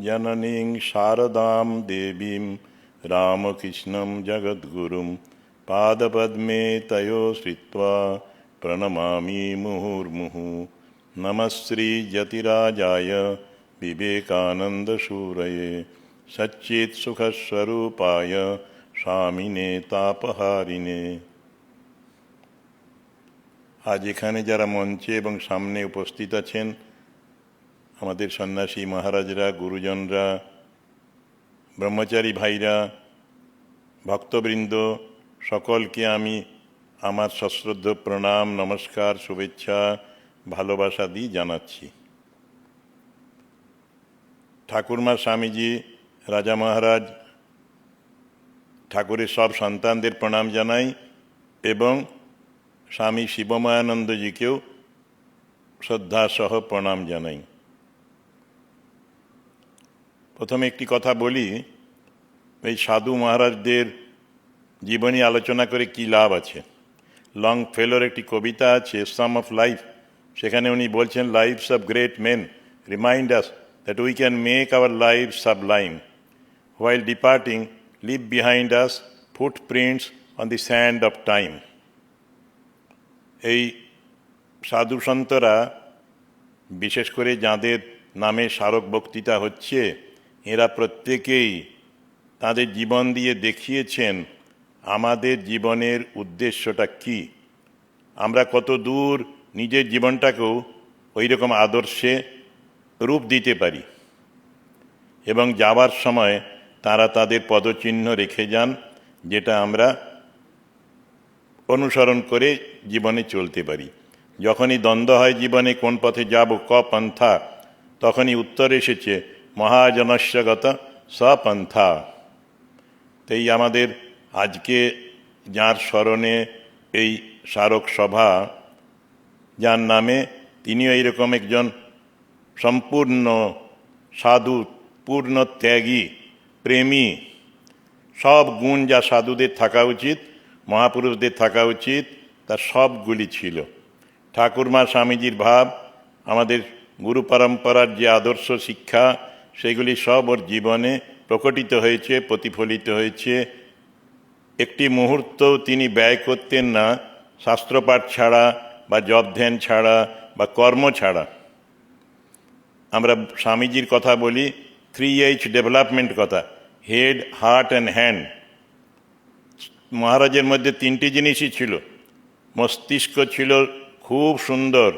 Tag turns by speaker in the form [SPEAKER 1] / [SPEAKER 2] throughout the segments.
[SPEAKER 1] जननीं शारदां देवीं रामकृष्णं जगद्गुरुं पादपद्मे तयो श्रित्वा प्रणमामि मुहुर्मुहुः। नमः श्रीयतिराजाय विवेकानन्दसूरये सच्चित्सुखस्वरूपाय स्वामिने तापहारिणे। আজ এখানে যারা মঞ্চে এবং সামনে উপস্থিত আছেন, আমাদের সন্ন্যাসী মহারাজরা, গুরুজনরা, ব্রহ্মচারী ভাইরা, ভক্তবৃন্দ, সকলকে আমি আমার সশ্রদ্ধ প্রণাম, নমস্কার, শুভেচ্ছা, ভালোবাসা দিয়ে জানাচ্ছি। ঠাকুরমা স্বামীজি, রাজা মহারাজ, ঠাকুরের সব সন্তানদের প্রণাম জানাই এবং স্বামী শিবময়ানন্দজিকেও শ্রদ্ধাসহ প্রণাম জানাই। প্রথমে একটি কথা বলি, এই সাধু মহারাজদের জীবনী আলোচনা করে কি লাভ আছে। লং ফেলোর একটি কবিতা আছে, সাম অফ লাইফ, সেখানে উনি বলছেন, lives of great men remind us that we can make our life sublime, while departing leave behind us footprints on the sand of time. এই সাধু সন্তরা, বিশেষ করে যাদের নামে স্মারক বক্তৃতা হচ্ছে, এরা প্রত্যেকেই তাদের জীবন দিয়ে দেখিয়েছেন আমাদের জীবনের উদ্দেশ্যটা কি। আমরা কত দূর নিজের জীবনটাকেও ওই রকম আদর্শে রূপ দিতে পারি এবং যাওয়ার সময় তারা তাদের পদচিহ্ন রেখে যান, যেটা আমরা অনুসরণ করে জীবনে চলতে পারি। যখনই দ্বন্দ্ব হয় জীবনে কোন পথে যাব, ক পন্থা, তখনই উত্তর এসেছে মহাজনস্যগত সপন্থা। তাই আমাদের আজকে যার স্মরণে এই স্মারক সভা, যার নামে, তিনিও এইরকম একজন সম্পূর্ণ সাধু, পূর্ণ ত্যাগী, প্রেমী, সব গুণ যা সাধুদের থাকা উচিত, মহাপুরুষদের থাকা উচিত, তার সবগুলি ছিল। ঠাকুরমা স্বামীজির ভাব, আমাদের গুরু পরম্পরার যে আদর্শ শিক্ষা, সেগুলি সব ওর জীবনে প্রকটিত হয়েছে, প্রতিফলিত হয়েছে। একটি মুহূর্তও তিনি ব্যয় করতেন না শাস্ত্রপাঠ ছাড়া বা জপ ধ্যান ছাড়া বা কর্ম ছাড়া। আমরা স্বামীজির কথা বলি, 3H ডেভেলপমেন্ট কথা, হেড, হার্ট অ্যান্ড হ্যান্ড। মহারাজের মধ্যে তিনটি জিনিসই ছিল। মস্তিষ্ক ছিল খুব সুন্দর,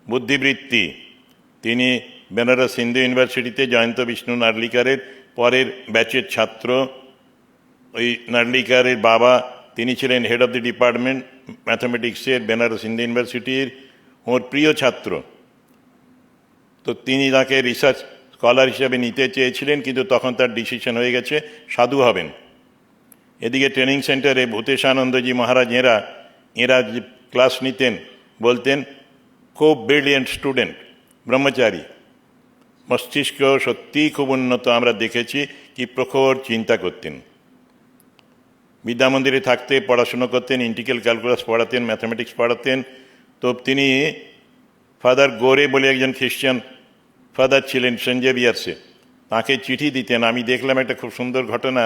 [SPEAKER 1] বুদ্ধিবৃত্তি। তিনি বেনারস হিন্দু ইউনিভার্সিটিতে জয়ন্ত বিষ্ণু নার্লিকারের পরের ব্যাচের ছাত্র। ওই নার্লিকারের বাবা, তিনি ছিলেন হেড অফ দি ডিপার্টমেন্ট ম্যাথামেটিক্সের বেনারস হিন্দু ইউনিভার্সিটির, ওর প্রিয় ছাত্র। তো তিনি তাকে রিসার্চ স্কলার হিসেবে নিতে চেয়েছিলেন, কিন্তু তখন তার ডিসিশন হয়ে গেছে সাধু হবেন। এদিকে ট্রেনিং সেন্টারে ভূতেশানন্দজি মহারাজ এরা যে ক্লাস নিতেন, বলতেন খুব ব্রিলিয়েন্ট স্টুডেন্ট, ব্রহ্মচারী, মস্তিষ্ক সত্যিই খুব উন্নত। আমরা দেখেছি কি প্রখর চিন্তা করতেন। বিদ্যামন্দিরে থাকতে পড়াশুনো করতেন, ইন্টিগ্রাল ক্যালকুলাস পড়াতেন, ম্যাথামেটিক্স পড়াতেন। তো তিনি ফাদার গোরে বলে একজন খ্রিশ্চান ফাদার ছিলেন সেন্ট জেভিয়ার্সে, তাকে চিঠি দিতেন। আমি দেখলাম একটা খুব সুন্দর ঘটনা।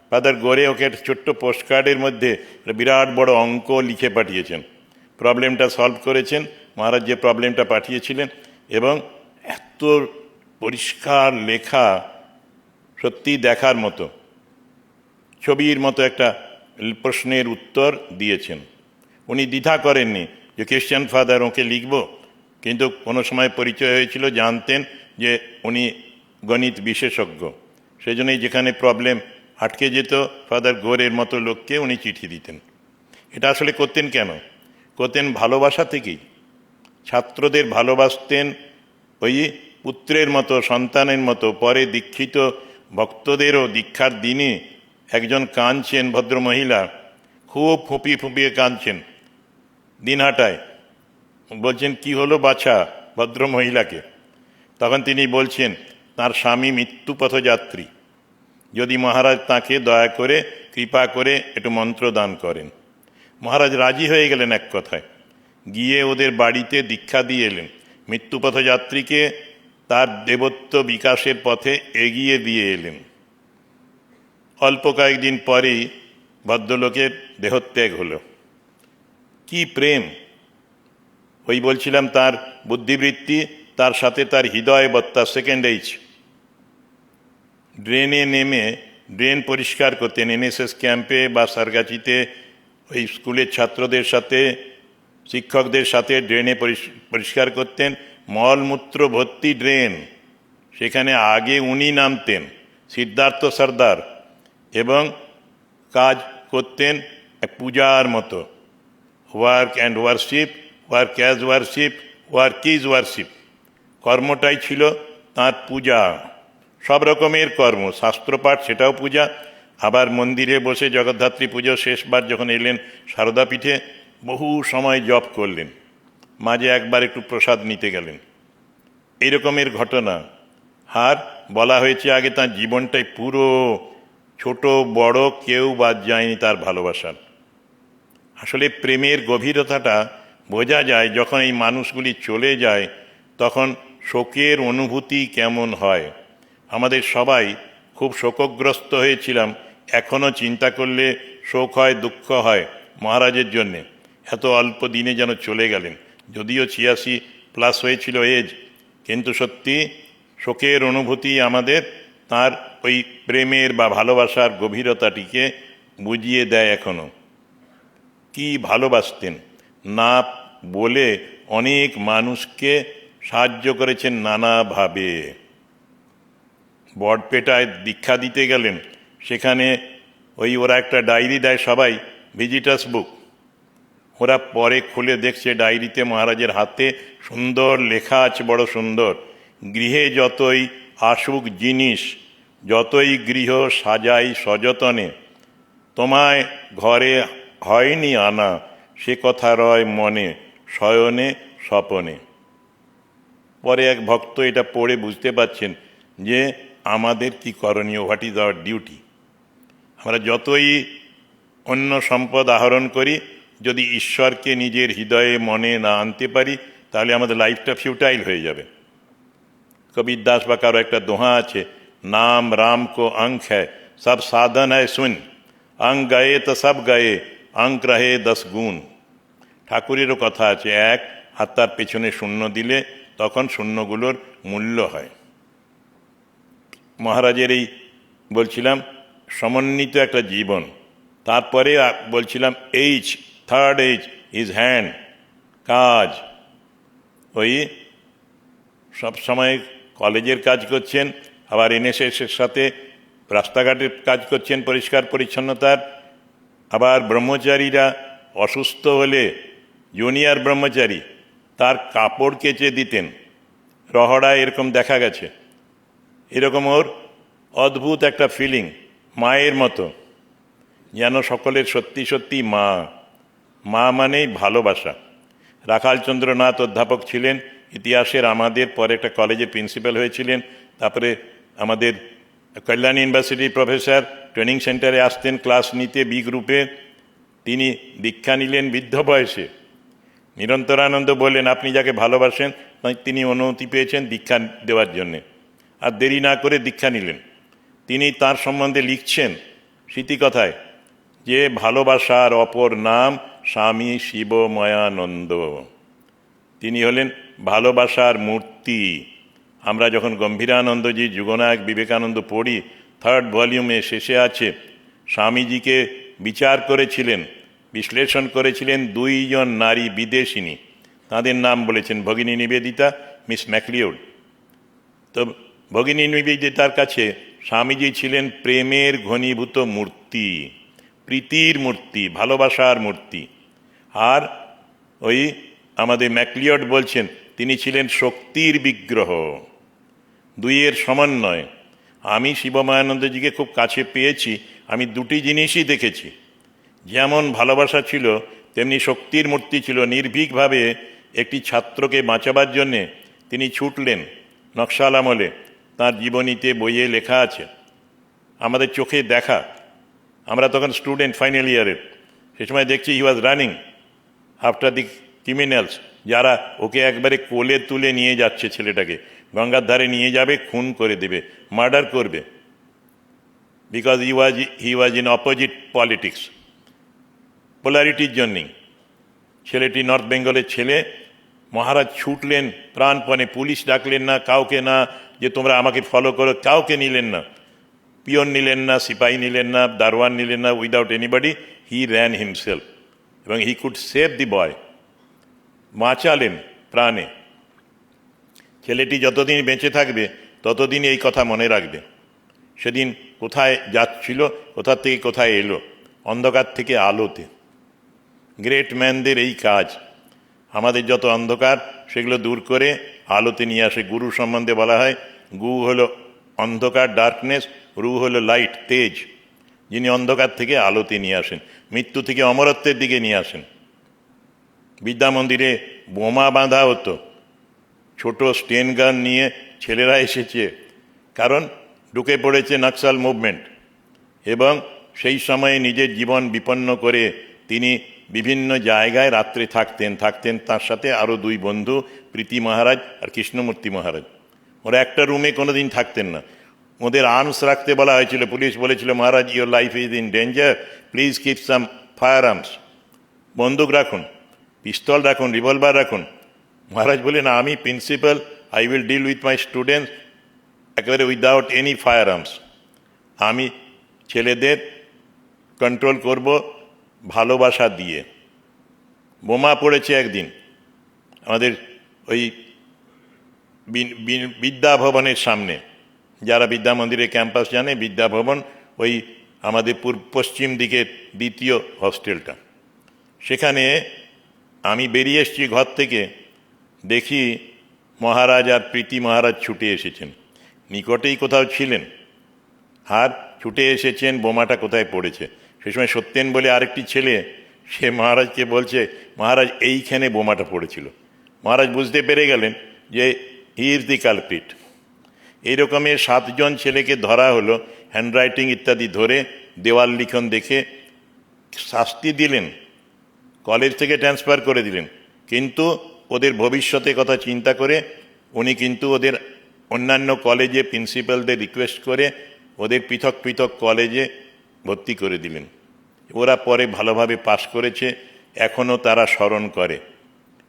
[SPEAKER 1] ফাদার গোরে ওকে একটা ছোট্ট পোস্টকার্ডের মধ্যে বিরাট বড় অঙ্ক লিখে পাঠিয়েছেন, প্রবলেমটা সলভ করেছেন। মহারাজ যে প্রবলেমটা পাঠিয়েছিলেন, এবং এত পরিষ্কার লেখা, সত্যি দেখার মতো, ছবির মতো একটা প্রশ্নের উত্তর দিয়েছেন। উনি দ্বিধা করেননি যে খ্রিশ্চান ফাদার, ওকে লিখব। কিন্তু কোনো সময় পরিচয় হয়েছিল, জানতেন যে উনি গণিত বিশেষজ্ঞ। সেই জন্যই যেখানে প্রবলেম আটকে যেত, ফাদার গোরের মতো লোককে উনি চিঠি দিতেন। এটা আসলে করতেন কেন? করতেন ভালোবাসা থেকেই। ছাত্রদের ভালোবাসতেন ওই পুত্রের মতো, সন্তানের মতো। পরে দীক্ষিত ভক্তদেরও দীক্ষার দিনে একজন কাঁদছেন, ভদ্রমহিলা, খুব ফুঁপিয়ে ফুঁপিয়ে কাঁদছেন দিনহাটায়। বলছেন কি হলো বাছা ভদ্রমহিলাকে? তখন তিনি বলছেন তার স্বামী মৃত্যুপথযাত্রী, যদি মহারাজ তাকে দয়া করে কৃপা করে একটু মন্ত্র দান করেন। মহারাজ রাজি হয়ে গেলেন এক কথায়, গিয়ে ওদের বাড়িতে দীক্ষা দিয়ে এলেন। মৃত্যুপথযাত্রীকে তার দেবত্ব বিকাশের পথে এগিয়ে দিয়ে এলেন। অল্প কয়েকদিন পরেই ভদ্রলোকের দেহত্যাগ হলো। কি প্রেম! ওই বলছিলাম তার বুদ্ধিবৃত্তি, তার সাথে তার হৃদয়বত্তা, সেকেন্ড এইচ। ড্রেনে নেমে ড্রেন পরিষ্কার করতেন এনএসএস ক্যাম্পে বা সারগাছিতে, ওই স্কুলের ছাত্রদের সাথে শিক্ষকদের সাথে ড্রেনে পরিষ্কার করতেন। মলমূত্র ভর্তি ড্রেন, সেখানে আগে উনি নামতেন, সিদ্ধার্থ সর্দার, এবং কাজ করতেন পূজার মতো। Work and worship, work as worship, work is worship. কর্মটাই ছিল তাঁর পূজা, সব রকমের কর্ম। শাস্ত্রপাঠ, সেটাও পূজা। আবার মন্দিরে বসে জগদ্ধাত্রী পুজো শেষবার যখন এলেন সারদাপীঠে, বহু সময় জপ করলেন, মাঝে একবার একটু প্রসাদ নিতে গেলেন। এই রকমের ঘটনা। আর বলা হয়েছে আগে তার জীবনটাই পুরো, ছোট বড় কেউ বাদ যায়নি তার ভালোবাসার। আসলে প্রেমের গভীরতাটা বোঝা যায় যখন এই মানুষগুলি চলে যায়, তখন শোকের অনুভূতি কেমন হয়। আমাদের সবাই খুব শোকগ্রস্ত হয়েছিলাম। এখনও চিন্তা করলে শোক হয়, দুঃখ হয় মহারাজের জন্যে। এত অল্প দিনে যেন চলে গেলেন, যদিও 86+ হয়েছিল এজ, কিন্তু সত্যি শোকের অনুভূতি আমাদের তার ওই প্রেমের বা ভালোবাসার গভীরতাটিকে বুঝিয়ে দেয়। এখনও কি ভালোবাসতেন, না বলে অনেক মানুষকে সাহায্য করেছেন নানাভাবে। বড়পেটায় দীক্ষা দিতে গেলেন, সেখানে ওরা একটা ডায়েরি দেয় সবাই, ভিজিটার্স বুক। ওরা পরে খুলে দেখছে ডায়েরিতে মহারাজের হাতে সুন্দর লেখা আছে, বড় সুন্দর, গৃহে যতই আসুক জিনিস, যতই গৃহ সাজাই সযতনে, তোমায় ঘরে হয়নি আনা, সে কথা রয় মনে, শয়নে স্বপনে। পরে এক ভক্ত এটা পড়ে বুঝতে পারছেন যে আমাদের কি করণীয়, হোয়াট ইজ আওয়ার ডিউটি। আমরা যতই অন্য সম্পদ আহরণ করি, যদি ঈশ্বরকে নিজের হৃদয়ে মনে না আনতে পারি, তাহলে আমাদের লাইফটা ফিউটাইল হয়ে যাবে। কবির দাস বা কারো একটা দোহা আছে, নাম রাম কো অঙ্ক হ্যায়, সব সাধন হ্যায় শুন, অঙ্ক গায়ে তো সব গায়ে, অঙ্ক রহে 10 গুণ। ঠাকুরেরও কথা আছে, এক আর তার পেছনে শূন্য দিলে তখন শূন্যগুলোর মূল্য হয়। মহারাজের এই বলছিলাম সমন্বিত একটা জীবন। তারপরে বলছিলাম H, third H is hand, কাজ। ওই সব সময় কলেজের কাজ করছেন, আবার এনএসএসের সাথে রাস্তাঘাটের কাজ করছেন পরিষ্কার পরিচ্ছন্নতার। আবার ব্রহ্মচারীরা অসুস্থ হলে জুনিয়র ব্রহ্মচারী তার কাপড় কেচে দিতেন, রহড়ায় এরকম দেখা গেছে। এরকম ওর অদ্ভুত একটা ফিলিং, মায়ের মতো, যেন সকলের সত্যি সত্যি মা। মা মানেই ভালোবাসা। রাখালচন্দ্রনাথ অধ্যাপক ছিলেন ইতিহাসের, আমাদের পরে একটা কলেজের প্রিন্সিপাল হয়েছিলেন, তারপরে আমাদের কল্যাণ ইউনিভার্সিটির প্রফেসর, ট্রেনিং সেন্টারে আসতেন ক্লাস নিতে বি গ্রুপে। তিনি দীক্ষা নিলেন বৃদ্ধ বয়সে। নিরন্তরানন্দ বললেন, আপনি যাকে ভালোবাসেন, তিনি অনুমতি পেয়েছেন দীক্ষা দেওয়ার জন্যে, আর দেরি না করে দীক্ষা নিলেন। তিনি তার সম্বন্ধে লিখছেন স্মৃতিকথায় যে ভালোবাসার অপর নাম স্বামী শিবময়ানন্দ। তিনি হলেন ভালোবাসার মূর্তি। আমরা যখন গম্ভীরানন্দজি যুগনায়ক বিবেকানন্দ পড়ি, 3rd ভলিউমে শেষে আছে, স্বামীজিকে বিচার করেছিলেন, বিশ্লেষণ করেছিলেন 2 জন নারী বিদেশিনী। তাদের নাম বলেছেন ভগিনী নিবেদিতা, মিস ম্যাকলিওড। তো ভগিনী নিবেদিতার কাছে স্বামীজি ছিলেন প্রেমের ঘনীভূত মূর্তি, প্রীতির মূর্তি, ভালোবাসার মূর্তি। আর ওই আমাদের ম্যাকলিওড বলছেন তিনি ছিলেন শক্তির বিগ্রহ, দুইয়ের সমন্বয়। আমি শিবময়ানন্দজিকে খুব কাছে পেয়েছি, আমি দুটি জিনিসই দেখেছি। যেমন ভালোবাসা ছিল, তেমনি শক্তির মূর্তি ছিল। নির্ভীকভাবে একটি ছাত্রকে বাঁচাবার জন্যে তিনি ছুটলেন নকশাল আমলে। তাঁর জীবনীতে বইয়ে লেখা আছে, আমাদের চোখে দেখা। আমরা তখন স্টুডেন্ট ফাইনাল ইয়ারের, সে সময় দেখছি he was running after the criminals, যারা ওকে একবারে কোলে তুলে নিয়ে যাচ্ছে ছেলেটাকে। গঙ্গার ধারে নিয়ে যাবে, খুন করে দেবে, মার্ডার করবে, because he was in opposite politics, পোলারিটির জন্যেই। ছেলেটি নর্থ বেঙ্গলের ছেলে। মহারাজ ছুটলেন প্রাণপণে, পুলিশ ডাকলেন না কাউকে, না যে তোমরা আমাকে ফলো করো, কাউকে নিলেন না, পিয়ন নিলেন না, সিপাহী নিলেন না, দারোয়ান নিলেন না, without anybody he ran himself, এবং হি কুড সেভ দি বয়, বাঁচালেন প্রাণে। ছেলেটি যতদিন বেঁচে থাকবে ততদিন এই কথা মনে রাখবে। সেদিন কোথায় যাচ্ছিল, কোথা থেকে কোথায় এলো, অন্ধকার থেকে আলোতে। গ্রেট ম্যানদের এই কাজ, আমাদের যত অন্ধকার সেগুলো দূর করে আলোতে নিয়ে আসে। গুরু সম্বন্ধে বলা হয় গু হলো অন্ধকার, ডার্কনেস, রু হলো লাইট, তেজ, যিনি অন্ধকার থেকে আলোতে নিয়ে আসেন, মৃত্যু থেকে অমরত্বের দিকে নিয়ে আসেন। বিদ্যা মন্দিরে বোমা বাঁধা হতো, ছোট স্টেন গান নিয়ে ছেলেরা এসেছে, কারণ ঢুকে পড়েছে নক্সাল মুভমেন্ট, এবং সেই সময়ে নিজের জীবন বিপন্ন করে তিনি বিভিন্ন জায়গায় রাত্রে থাকতেন তার সাথে আরও দুই বন্ধু, প্রীতি মহারাজ আর কৃষ্ণমূর্তি মহারাজ। ওরা একটা রুমে কোনো দিন থাকতেন না, ওদের আর্মস রাখতে বলা হয়েছিল। পুলিশ বলেছিল, Maharaj your life is in danger, please keep some firearms, বন্দুক রাখুন, পিস্তল রাখুন, রিভলভার রাখুন। মহারাজ বলেন, আমি principal, I will deal with my students একেবারে উইদাউট এনি ফায়ার আর্মস। আমি ছেলেদের কন্ট্রোল করব ভালোবাসা দিয়ে। বোমা পড়েছে একদিন আমাদের ওই বিদ্যাভবনের সামনে, যারা বিদ্যা মন্দিরের ক্যাম্পাস জানে, বিদ্যাভবন ওই আমাদের পশ্চিম দিকের দ্বিতীয় হস্টেলটা, সেখানে আমি বেরিয়ে এসেছি ঘর থেকে, দেখি মহারাজ আর প্রীতি মহারাজ ছুটে এসেছেন, নিকটেই কোথাও ছিলেন, আর ছুটে এসেছেন বোমাটা কোথায় পড়েছে। সে সময় সত্যেন বলে আরেকটি ছেলে, সে মহারাজকে বলছে, মহারাজ এইখানে বোমাটা পড়েছিল। মহারাজ বুঝতে পেরে গেলেন যে হি ইজ দি কালপ্রিট। এইরকমের 7 জন ছেলেকে ধরা হলো, হ্যান্ডরাইটিং ইত্যাদি ধরে, দেওয়াল লিখন দেখে শাস্তি দিলেন, কলেজ থেকে ট্রান্সফার করে দিলেন। কিন্তু ওদের ভবিষ্যতের কথা চিন্তা করে উনি কিন্তু ওদের অন্যান্য কলেজে প্রিন্সিপালদের রিকোয়েস্ট করে ওদের পৃথক পৃথক কলেজে ভর্তি করে দিলেন। ওরা পরে ভালোভাবে পাশ করেছে, এখনও তারা স্মরণ করে।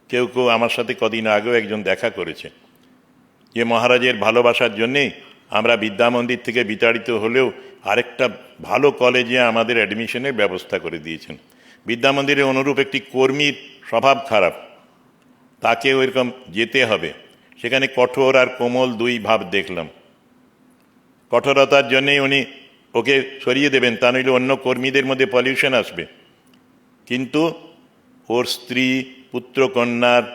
[SPEAKER 1] কেউ কেউ আমার সাথে কদিন আগেও একজন দেখা করেছে, যে মহারাজের ভালোবাসার জন্যেই আমরা বিদ্যা মন্দির থেকে বিতাড়িত হলেও আরেকটা ভালো কলেজে আমাদের অ্যাডমিশনের ব্যবস্থা করে দিয়েছেন। বিদ্যা মন্দিরের অনুরূপ একটি কর্মীর স্বভাব খারাপ, তাকে ওইরকম যেতে হবে। সেখানে কঠোর আর কোমল দুই ভাব দেখলাম। কঠোরতার জন্যেই উনি ওকে সরিয়ে দেবেন, তা নইলে অন্য কর্মীদের মধ্যে পলিউশন আসবে। কিন্তু ওর স্ত্রী পুত্র কন্যার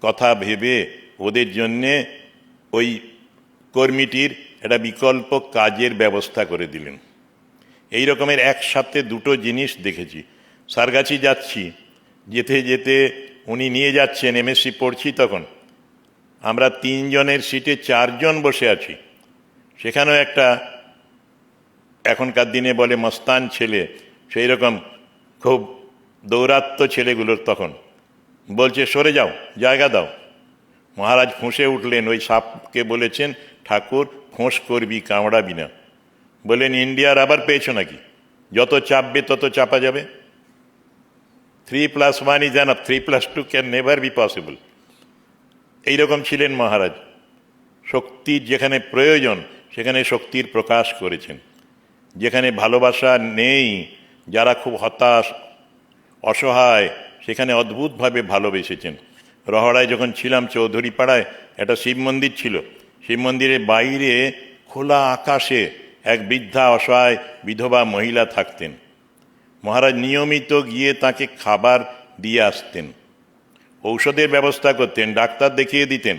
[SPEAKER 1] কথা ভেবে ওদের জন্যে ওই কর্মীটির একটা বিকল্প কাজের ব্যবস্থা করে দিলেন। এই রকমের একসাথে দুটো জিনিস দেখেছি। সারগাছি যাচ্ছি, যেতে যেতে উনি নিয়ে যাচ্ছেন, এমএসসি পড়ছি তখন, আমরা 3 জনের সিটে 4 জন বসে আছি। সেখানেও একটা এখনকার দিনে বলে মস্তান ছেলে, সেই রকম খুব দৌরাত্ম্য ছেলেগুলোর তখন বলছে, সরে যাও, জায়গা দাও। মহারাজ ফুঁসে উঠলেন, ওই সাপকে বলেছেন, ঠাকুর ফোঁস করবি, কামড়াবি না। বললেন, ইন্ডিয়ার আবার পেয়েছো নাকি? যত চাপবে তত চাপা যাবে। 3+1 is enough, 3+2 can never be possible। এইরকম ছিলেন মহারাজ। শক্তির যেখানে প্রয়োজন সেখানে শক্তির প্রকাশ করেছেন। যেখানে ভালোবাসা নেই, যারা খুব হতাশ অসহায়, সেখানে অদ্ভুতভাবে ভালোবেসেছেন। রহড়ায় যখন ছিলাম, চৌধুরী পাড়ায় একটা শিব মন্দির ছিল। শিব মন্দিরের বাইরে খোলা আকাশে এক বৃদ্ধা অসহায় বিধবা মহিলা থাকতেন। মহারাজ নিয়মিত গিয়ে তাকে খাবার দিয়ে আসতেন, ঔষধের ব্যবস্থা করতেন, ডাক্তার দেখিয়ে দিতেন।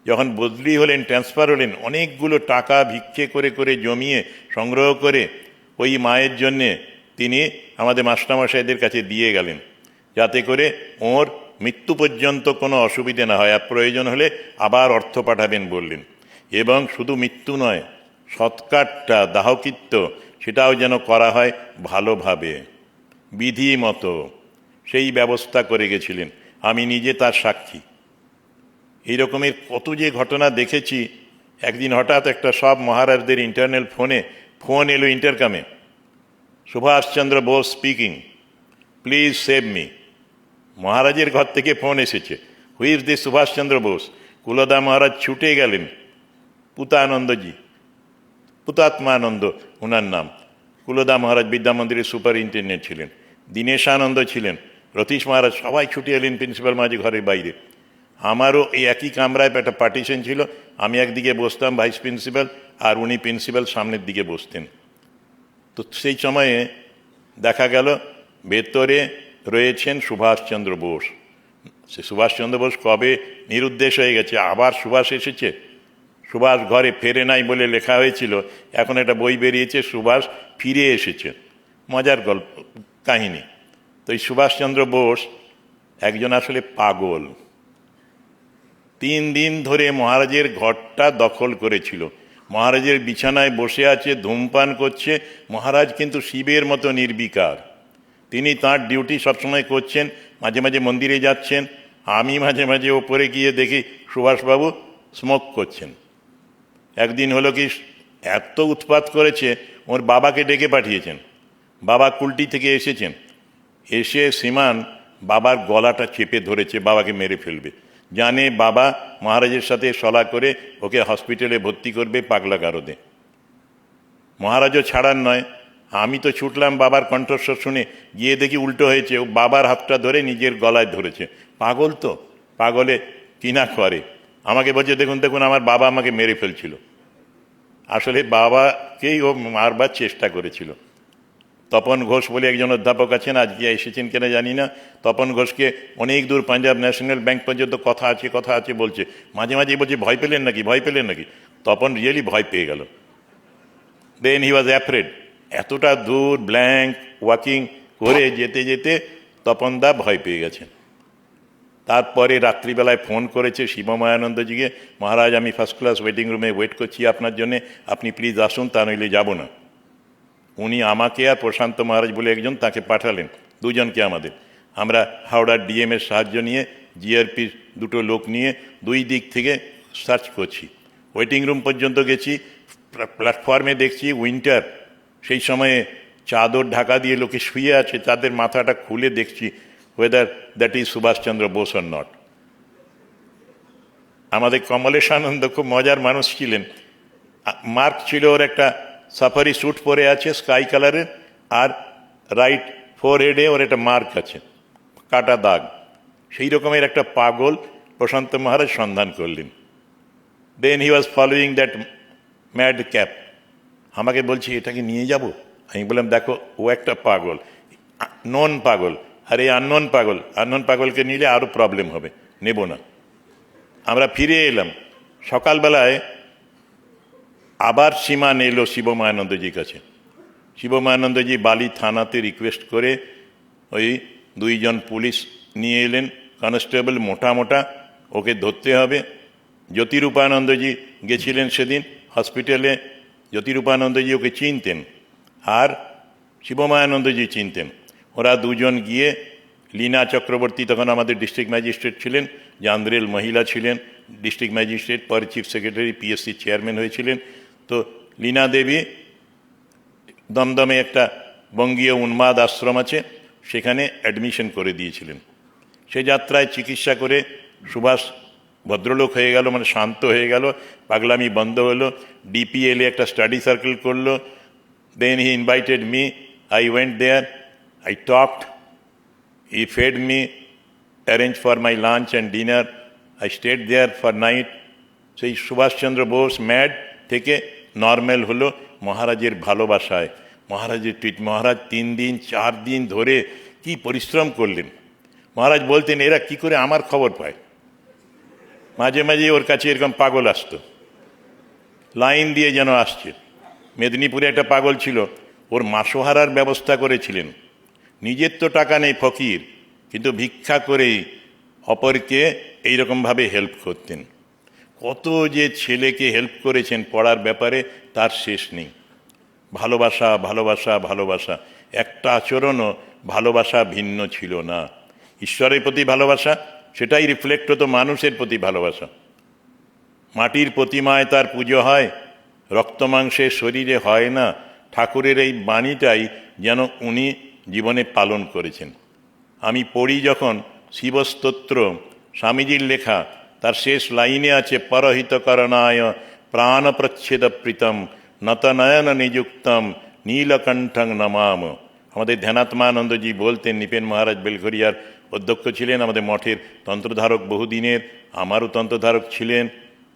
[SPEAKER 1] যখন বদলি হলেন, ট্রান্সফার হলেন, অনেকগুলো টাকা ভিক্ষে করে করে জমিয়ে সংগ্রহ করে ওই মায়ের জন্যে তিনি আমাদের মাস্টারমশাইদের কাছে দিয়ে গেলেন, যাতে করে ওর মৃত্যু পর্যন্ত কোনো অসুবিধে না হয়, আর প্রয়োজন হলে আবার অর্থ পাঠাবেন বললেন। এবং শুধু মৃত্যু নয়, সৎকারটা, দাহকৃত্য, সেটাও যেন করা হয় ভালোভাবে, বিধি মতো, সেই ব্যবস্থা করে গেছিলেন। আমি নিজে তার সাক্ষী। এই রকমের কত যে ঘটনা দেখেছি। একদিন হঠাৎ একটা সব মহারাজদের ইন্টারনাল ফোন এলো ইন্টারকামে, Subhashchandra Bose speaking, please save me. মহারাজের ঘর থেকে ফোন এসেছে, who is this Subhashchandra Bose? Kulda Maharaj ছুটে গেলেন। পুতাত্মানন্দ ওনার নাম। কুলদা মহারাজ বিদ্যা মন্দিরের সুপারিনটেন্ডেন্ট ছিলেন, দীনেশানন্দ ছিলেন, রতীশ মহারাজ, সবাই ছুটে এলেন প্রিন্সিপাল মহারাজ ঘরের বাইরে। আমারও এই একই কামরায় একটা পার্টিশন ছিল, আমি একদিকে বসতাম ভাইস প্রিন্সিপাল, আর উনি প্রিন্সিপাল সামনের দিকে বসতেন। তো সেই সময়ে দেখা গেল ভেতরে রয়েছেন সুভাষচন্দ্র বোস। সে সুভাষচন্দ্র বোস কবে নিরুদ্দেশ হয়ে গেছে, আবার সুভাষ এসেছে। সুভাষ ঘরে ফেরে নাই বলে লেখা হয়েছিল, এখন একটা বই বেরিয়েছে, সুভাষ ফিরে এসেছে। মজার গল্প কাহিনী। তো এই সুভাষচন্দ্র বোস একজন আসলে পাগল। 3 দিন ধরে মহারাজের ঘরটা দখল করেছিল। মহারাজের বিছানায় বসে আছে, ধূমপান করছে। মহারাজ কিন্তু শিবের মতো নির্বিকার, তিনি তাঁর ডিউটি সবসময় করছেন, মাঝে মাঝে মন্দিরে যাচ্ছেন। আমি মাঝে মাঝে ওপরে গিয়ে দেখি সুভাষবাবু স্মোক করছেন। একদিন হলো কি, এত উৎপাত করেছে, ওর বাবাকে ডেকে পাঠিয়েছেন। বাবা কুলটি থেকে এসেছেন, এসে শ্রীমান বাবার গলাটা চেপে ধরেছে, বাবাকে মেরে ফেলবে। জানে বাবা মহারাজের সাথে সলা করে ওকে হসপিটালে ভর্তি করবে পাগলা গারদে। মহারাজও ছাড়ার নয়। আমি তো ছুটলাম বাবার কণ্ঠস্বর শুনে, গিয়ে দেখি উল্টো হয়েছে, ও বাবার হাতটা ধরে নিজের গলায় ধরেছে। পাগল তো, পাগলে কিনা করে। আমাকে বলছে, দেখুন দেখুন আমার বাবা আমাকে মেরে ফেলছিল। আসলে বাবাকেই ও মারবার চেষ্টা করেছিল। তপন ঘোষ বলে একজন অধ্যাপক আছেন, আজকে এসেছেন কিনা জানি না। তপন ঘোষকে অনেক দূর পাঞ্জাব ন্যাশনাল ব্যাংক পর্যন্ত কথা আছে বলছে। মাঝে মাঝে বলছে, ভয় পেলেন নাকি? তপন রিয়েলি ভয় পেয়ে গেল। দেন হি ওয়াজ অ্যাফ্রেড। এতটা দূর ব্ল্যাঙ্ক ওয়াকিং করে যেতে যেতে তপনদা ভয় পেয়ে গেছেন। তারপরে রাত্রিবেলায় ফোন করেছে শিবময়ানন্দজিকে, মহারাজ আমি ফার্স্ট ক্লাস ওয়েটিং রুমে ওয়েট করছি আপনার জন্যে, আপনি প্লিজ আসুন, তা নইলে যাব না। উনি আমাকে আর প্রশান্ত মহারাজ বলে একজন, তাকে পাঠালেন, দুজনকে আমাদের। আমরা হাওড়ার ডিএমের সাহায্য নিয়ে, জিআরপির 2টো লোক নিয়ে 2 দিক থেকে সার্চ করছি। ওয়েটিং রুম পর্যন্ত গেছি, প্ল্যাটফর্মে দেখছি উইন্টার, সেই সময়ে চাদর ঢাকা দিয়ে লোকে শুয়ে আছে, তাদের মাথাটা খুলে দেখছি whether that is Subhas Chandra Bose or not. আমাদের কমলেশানন্দ খুব মজার মানুষ ছিলেন। মার্ক ছিল ওর, একটা সাফারি স্যুট পরে আছে স্কাই কালারের, আর রাইট ফোরহেডে ওর একটা মার্ক আছে, কাটা দাগ। সেই রকমের একটা পাগল প্রশান্ত মহারাজ সন্ধান করলেন। দেন হি ওয়াজ ফলোয়িং দ্যাট ম্যাড ক্যাপ। আমাকে বলছি, এটাকে নিয়ে যাব? আমি বললাম, দেখো ও একটা পাগল, নন পাগল, আর এই আননোন পাগলকে নিলে আরও প্রবলেম হবে, নেব না। আমরা ফিরে এলাম। সকালবেলায় আবার সীমান এলো শিবময়ানন্দজির কাছে। শিবময়ানন্দজি বালি থানাতে রিকোয়েস্ট করে ওই 2 জন পুলিশ নিয়ে এলেন, কনস্টেবল মোটা, ওকে ধরতে হবে। জ্যোতিরূপানন্দজি গেছিলেন সেদিন হসপিটালে। জ্যোতিরূপানন্দজি ওকে চিনতেন, আর শিবময়ানন্দজি চিনতেন। ওরা 2 জন গিয়ে, লীনা চক্রবর্তী তখন আমাদের ডিস্ট্রিক্ট ম্যাজিস্ট্রেট ছিলেন, জান্দ্রেল মহিলা ছিলেন ডিস্ট্রিক্ট ম্যাজিস্ট্রেট, পরে চিফ সেক্রেটারি, পিএসসি চেয়ারম্যান হয়েছিলেন। তো লীনা দেবী দমদমে একটা বঙ্গীয় উন্মাদ আশ্রম আছে, সেখানে অ্যাডমিশন করে দিয়েছিলেন। সে যাত্রায় চিকিৎসা করে সুভাষ ভদ্রলোক হয়ে গেল, মানে শান্ত হয়ে গেল, পাগলামি বন্ধ হলো। ডিপিএলে একটা স্টাডি সার্কেল করলো। দেন he invited me, I went there, I talked, he fade me, arrange for my lunch and dinner, I stayed there for night. সেই সুভাষচন্দ্র বোস ম্যাড থেকে নর্মাল হলো মহারাজের ভালোবাসায়, মহারাজের মহারাজ 3 দিন 4 দিন ধরে কি পরিশ্রম করলেন। মহারাজ বলতেন, এরা কি করে আমার খবর পায়? মাঝে মাঝে ওর কাছে এরকম পাগল আসতো, লাইন দিয়ে যেন আসছে। মেদিনীপুরে একটা পাগল ছিল, ওর মাসোহারার ব্যবস্থা করেছিলেন। নিজের তো টাকা নেই, ফকির, কিন্তু ভিক্ষা করেই অপরকে এইরকমভাবে হেল্প করতেন। কত যে ছেলেকে হেল্প করেছেন পড়ার ব্যাপারে, তার শেষ নেই। ভালোবাসা, একটা আচরণও ভালোবাসা ভিন্ন ছিল না। ঈশ্বরের প্রতি ভালোবাসা, সেটাই রিফ্লেক্ট হতো মানুষের প্রতি ভালোবাসা। মাটির প্রতিমায় তার পুজো হয়, রক্ত মাংসের শরীরে হয় না। ঠাকুরের এই বাণীটাই যেন উনি জীবনে পালন করেছেন। আমি পড়ি যখন শিবস্তোত্র, স্বামীজির লেখা, তার শেষ লাইনে আছে পরহিত করণায় প্রাণ প্রচ্ছেদ প্রীতম নতনয়ন নিযুক্তম নীলকণ্ঠং নমাম। আমাদের ধ্যানাত্মানন্দজি বলতেন, নৃপেন মহারাজ বেলঘরিয়ার অধ্যক্ষ ছিলেন, আমাদের মঠের তন্ত্রধারক বহুদিনের, আমারও তন্ত্রধারক ছিলেন।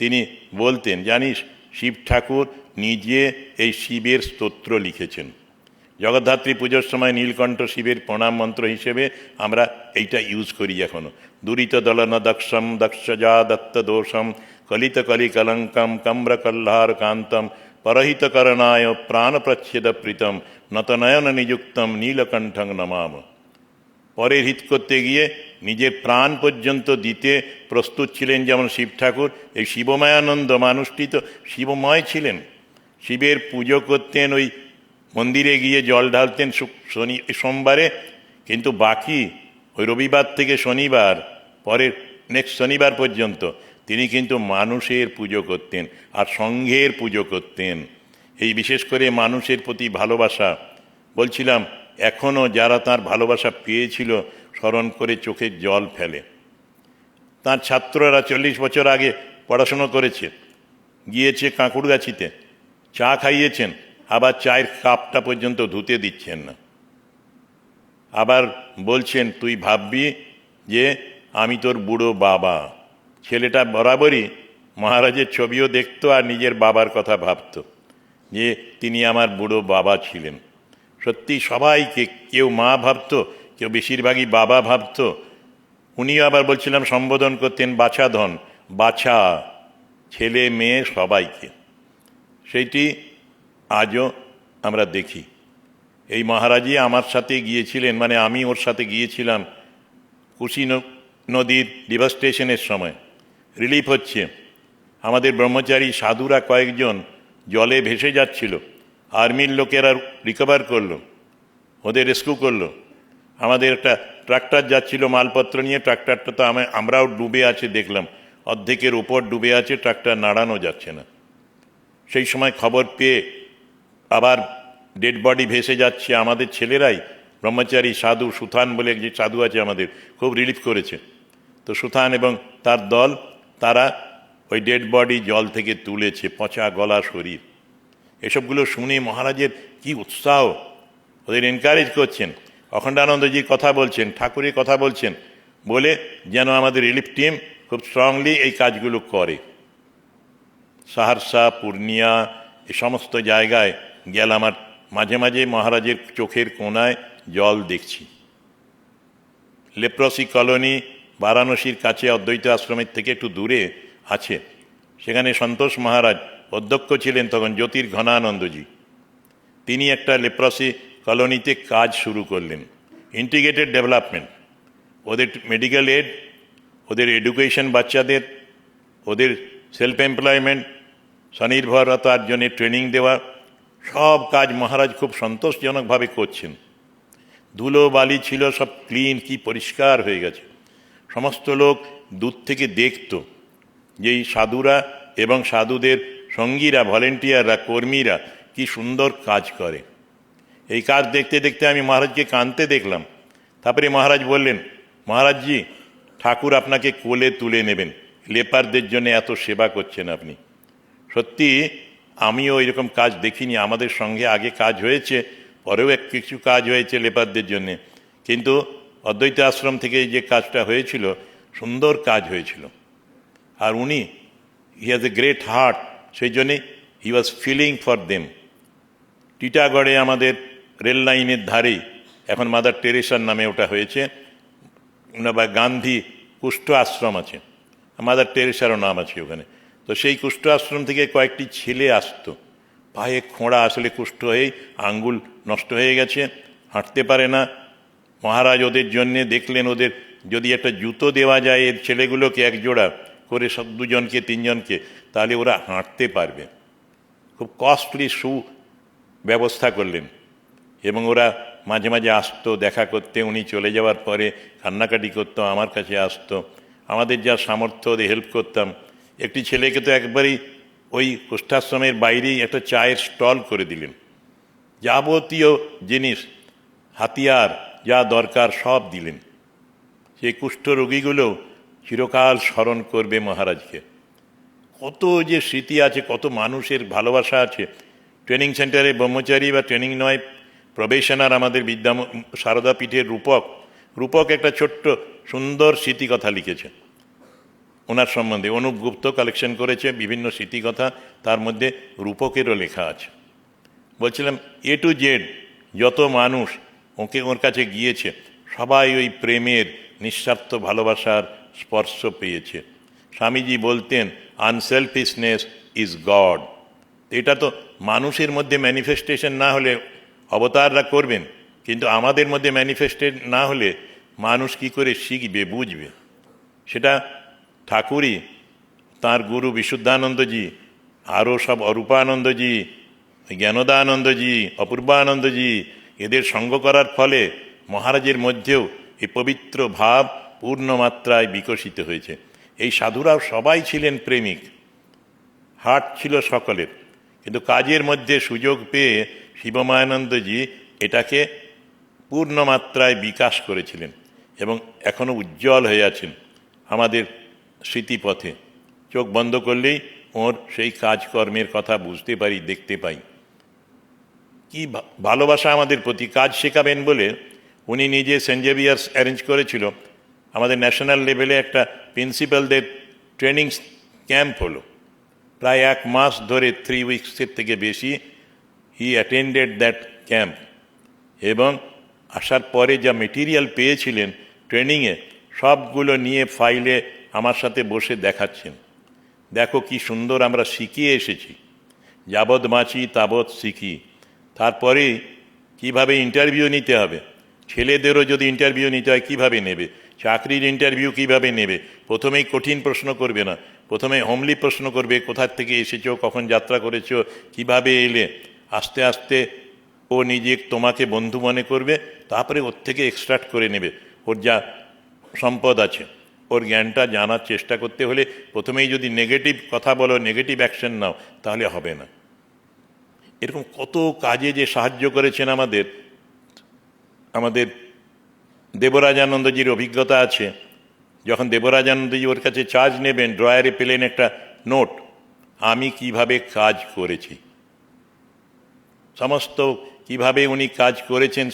[SPEAKER 1] তিনি বলতেন, জানিস শিব ঠাকুর নিজে এই শিবের স্তোত্র লিখেছেন। জগদ্ধাত্রী পুজোর সময় নীলকণ্ঠ শিবের প্রণাম মন্ত্র হিসেবে আমরা এইটা ইউজ করি এখনো। দুরিত দলন দক্ষম দক্ষজা দত্ত দোষম কলিত কলি কলঙ্কম কম্র কল্লার কান্তম পরহিত করণায় প্রাণ প্রচ্ছেদ প্রীতম নতনয়ন নিযুক্তম নীলকণ্ঠং নমাম। পরের হিত করতে গিয়ে নিজের প্রাণ পর্যন্ত দিতে প্রস্তুত ছিলেন যেমন শিব ঠাকুর, এই শিবময়ানন্দ মানুষটি তো শিবময় ছিলেন। শিবের পুজো করতেন, ওই মন্দিরে গিয়ে জল ঢালতেন সোমবারে, কিন্তু বাকি ওই রবিবার থেকে শনিবার, পরের নেক্সট শনিবার পর্যন্ত তিনি কিন্তু মানুষের পুজো করতেন আর সঙ্ঘের পুজো করতেন। এই বিশেষ করে মানুষের প্রতি ভালোবাসা, বলছিলাম এখনও যারা তার ভালোবাসা পেয়েছিল স্মরণ করে চোখের জল ফেলে। তার ছাত্ররা 40 বছর আগে পড়াশুনো করেছে, গিয়েছে কাঁকুড়গাছিতে, চা খাইয়েছেন, আবার চায়ের কাপটা পর্যন্ত ধুতে দিচ্ছেন না। আবার বলছেন, তুই ভাববি যে আমি তোর বুড়ো বাবা। ছেলেটা বরাবরই মহারাজের ছবিও দেখতো আর নিজের বাবার কথা ভাবতো যে তিনি আমার বুড়ো বাবা ছিলেন। সত্যি সবাইকে, কেউ মা ভাবতো, কেউ বেশিরভাগই বাবা ভাবতো। উনিও আবার বলছিলাম সম্বোধন করতেন বাছাধন, বাছা, ছেলে মেয়ে সবাইকে। সেইটি আজও আমরা দেখি। এই মহারাজই আমার সাথে গিয়েছিলেন, মানে আমি ওর সাথে গিয়েছিলাম কুশি নদীর ডিভাস্টেশনের সময়। রিলিফ হচ্ছে, আমাদের ব্রহ্মচারী সাধুরা কয়েকজন জলে ভেসে যাচ্ছিল, আর্মির লোকেরা রিকভার করলো, ওদের রেস্কিউ করলো। আমাদের একটা ট্রাক্টর যাচ্ছিল মালপত্র নিয়ে, ট্রাক্টরটা তো আমরাও ডুবে আছে দেখলাম, অর্ধেকের উপর ডুবে আছে, ট্রাক্টর নাড়ানো যাচ্ছে না। সেই সময় খবর পেয়ে আবার ডেড বডি ভেসে যাচ্ছে, আমাদের ছেলেরাই, ব্রহ্মচারী সাধু সুথান বলে যে সাধু আছে আমাদের, খুব রিলিফ করেছে। তো সুথান এবং তার দল, তারা ওই ডেড বডি জল থেকে তুলেছে, পচা গলা শরীর। এসবগুলো শুনে মহারাজের কি উৎসাহ, ওদের এনকারেজ করছেন, অখণ্ডানন্দজির কথা বলছেন, ঠাকুরের কথা বলছেন, বলে যেন আমাদের রিলিফ টিম খুব স্ট্রংলি এই কাজগুলো করে। সাহারসা, পূর্ণিয়া, এই সমস্ত জায়গায় গেলাম, আর মাঝে মাঝে মহারাজের চোখের কোণায় জল দেখছি। লেপ্রসি কলোনি বারাণসীর কাছে অদ্বৈত আশ্রমের থেকে একটু দূরে আছে, সেখানে সন্তোষ মহারাজ অধ্যক্ষ ছিলেন তখন, জ্যোতির্ঘনানন্দজি। তিনি একটা লেপ্রসি কলোনিতে কাজ শুরু করলেন, ইন্টিগ্রেটেড ডেভেলপমেন্ট। ওদের মেডিকেল এড, ওদের এডুকেশন বাচ্চাদের, ওদের সেলফ এমপ্লয়মেন্ট, স্বনির্ভরতার জন্য ট্রেনিং দেওয়া, সব কাজ মহারাজ খুব সন্তোষজনকভাবে করছেন। ধুলো বালি ছিল, সব ক্লিন, কি পরিষ্কার হয়ে গেছে। সমস্ত লোক দূর থেকে দেখত যে এই সাধুরা এবং সাধুদের সঙ্গীরা, ভলেন্টিয়াররা, কর্মীরা কি সুন্দর কাজ করে। এই কাজ দেখতে দেখতে আমি মহারাজকে কাঁদতে দেখলাম। তারপরে মহারাজ বললেন, মহারাজজি, ঠাকুর আপনাকে কোলে তুলে নেবেন, লেপারদের জন্য এত সেবা করছেন আপনি। সত্যি আমিও এরকম কাজ দেখিনি, আমাদের সঙ্গে আগে কাজ হয়েছে, পরেও কিছু কাজ হয়েছে লেপারদের জন্যে, কিন্তু অদ্বৈত আশ্রম থেকে যে কাজটা হয়েছিল, সুন্দর কাজ হয়েছিল। আর উনি, he has a great heart, সেই জন্যে হি ওয়াজ ফিলিং ফর দেম। টিটাগড়ে আমাদের রেল লাইনের ধারেই, এখন মাদার টেরেসার নামে ওটা হয়েছে, বা গান্ধী কুষ্ঠ আশ্রম আছে, মাদার টেরেসারও নাম আছে ওখানে। তো সেই কুষ্ঠ আশ্রম থেকে কয়েকটি ছেলে আসতো, পায়ে খোঁড়া, আসলে কুষ্ঠ হয়েই আঙ্গুল নষ্ট হয়ে গেছে, হাঁটতে পারে না। মহারাজ ওদের জন্যে দেখলেন, ওদের যদি একটা জুতো দেওয়া যায় এর ছেলেগুলোকে এক জোড়া করে, সব দুজনকে তিনজনকে, তাহলে ওরা হাঁটতে পারবে। খুব কস্টলি শু ব্যবস্থা করলেন, এবং ওরা মাঝে মাঝে আসতো দেখা করতে। উনি চলে যাওয়ার পরে কান্নাকাটি করতো, আমার কাছে আসতো। আমাদের যা সামর্থ্য ওদের হেল্প করতাম। একটি ছেলেকে তো একবারই ওই কুষ্ঠাশ্রমের বাইরেই একটা চায়ের স্টল করে দিলেন, যাবতীয় জিনিস হাতিয়ার যা দরকার সব দিলেন। সেই কুষ্ঠ রোগীগুলো চিরকাল স্মরণ করবে মহারাজকে। কত যে স্মৃতি আছে, কত মানুষের ভালোবাসা আছে। ট্রেনিং সেন্টারে ব্রহ্মচারী বা ট্রেনিং নয় প্রবেশনার আমাদের সারদা পীঠের রূপক একটা ছোট্ট সুন্দর স্মৃতিকথা লিখেছে ওনার সম্বন্ধে। অনুপ গুপ্ত কালেকশন করেছে বিভিন্ন স্মৃতিকথা, তার মধ্যে রূপকেরও লেখা আছে। বলছিলাম A to Z যত মানুষ ওর কাছে গিয়েছে সবাই ওই প্রেমের নিঃস্বার্থ ভালোবাসার স্পর্শ পেয়েছে। স্বামীজি বলতেন আনসেলফিশনেস ইজ গড। এটা তো মানুষের মধ্যে ম্যানিফেস্টেশন না হলে অবতাররা করবেন, কিন্তু আমাদের মধ্যে ম্যানিফেস্টেড না হলে মানুষ কি করে শিখবে, বুঝবে? সেটা ঠাকুরই, তাঁর গুরু বিশুদ্ধানন্দজি, আরও সব অরূপানন্দজি, জ্ঞানদানন্দজি, অপূর্বানন্দজি, এদের সঙ্গ করার ফলে মহারাজের মধ্যেও এই পবিত্র ভাব পূর্ণমাত্রায় বিকশিত হয়েছে। এই সাধুরাও সবাই ছিলেন প্রেমিক, হাট ছিল সকলের, কিন্তু কাজের মধ্যে সুযোগ পেয়ে শিবমায়ানন্দজি এটাকে পূর্ণমাত্রায় বিকাশ করেছিলেন এবং এখনও উজ্জ্বল হয়ে আছেন আমাদের স্মৃতিপথে। চোখ বন্ধ করলেই ওর সেই কাজকর্মের কথা বুঝতে পারি, দেখতে পাই। কি ভালোবাসা আমাদের প্রতি। কাজ শেখাবেন বলে উনি নিজে সেন্ট জেভিয়ার্স অ্যারেঞ্জ করেছিল, আমাদের ন্যাশনাল লেভেলে একটা প্রিন্সিপালদের ট্রেনিং ক্যাম্প হলো। প্রায় 1 মাস ধরে 3 উইকসের থেকে বেশি হি অ্যাটেন্ডেড দ্যাট ক্যাম্প। এবং আসার পরে যা মেটেরিয়াল পেয়েছিলেন ট্রেনিংয়ে, সবগুলো নিয়ে ফাইলে আমার সাথে বসে দেখাচ্ছেন। দেখো কি সুন্দর আমরা শিখিয়ে এসেছি, যাবৎ বাঁচি তাবৎ শিখি। তারপরে কিভাবে ইন্টারভিউ নিতে হবে, ছেলেদেরও যদি ইন্টারভিউ নিতে হয় কীভাবে নেবে, চাকরির ইন্টারভিউ কিভাবে নেবে। প্রথমেই কঠিন প্রশ্ন করবে না, প্রথমে হোমলি প্রশ্ন করবে, কোথার থেকে এসেছো, কখন যাত্রা করেছো, কিভাবে এলে। আস্তে আস্তে ও নিজে তোমাকে বন্ধু মনে করবে, তারপরে ওর থেকে এক্সট্রাক্ট করে নেবে ওর যা সম্পদ আছে। ওর জ্ঞানটা জানার চেষ্টা করতে হলে প্রথমেই যদি নেগেটিভ কথা বলো, নেগেটিভ অ্যাকশন নাও, তাহলে হবে না। এরকম কত কাজে যে সাহায্য করেছেন আমাদের দেবরাজানন্দজির অভিজ্ঞতা আছে। যখন দেবরাজানন্দজি ওর কাছে চার্জ নেবেন, ড্রয়ারে পেলেন একটা নোট, আমি কিভাবে কাজ করেছি, সমস্ত কিভাবে উনি কাজ করেছেন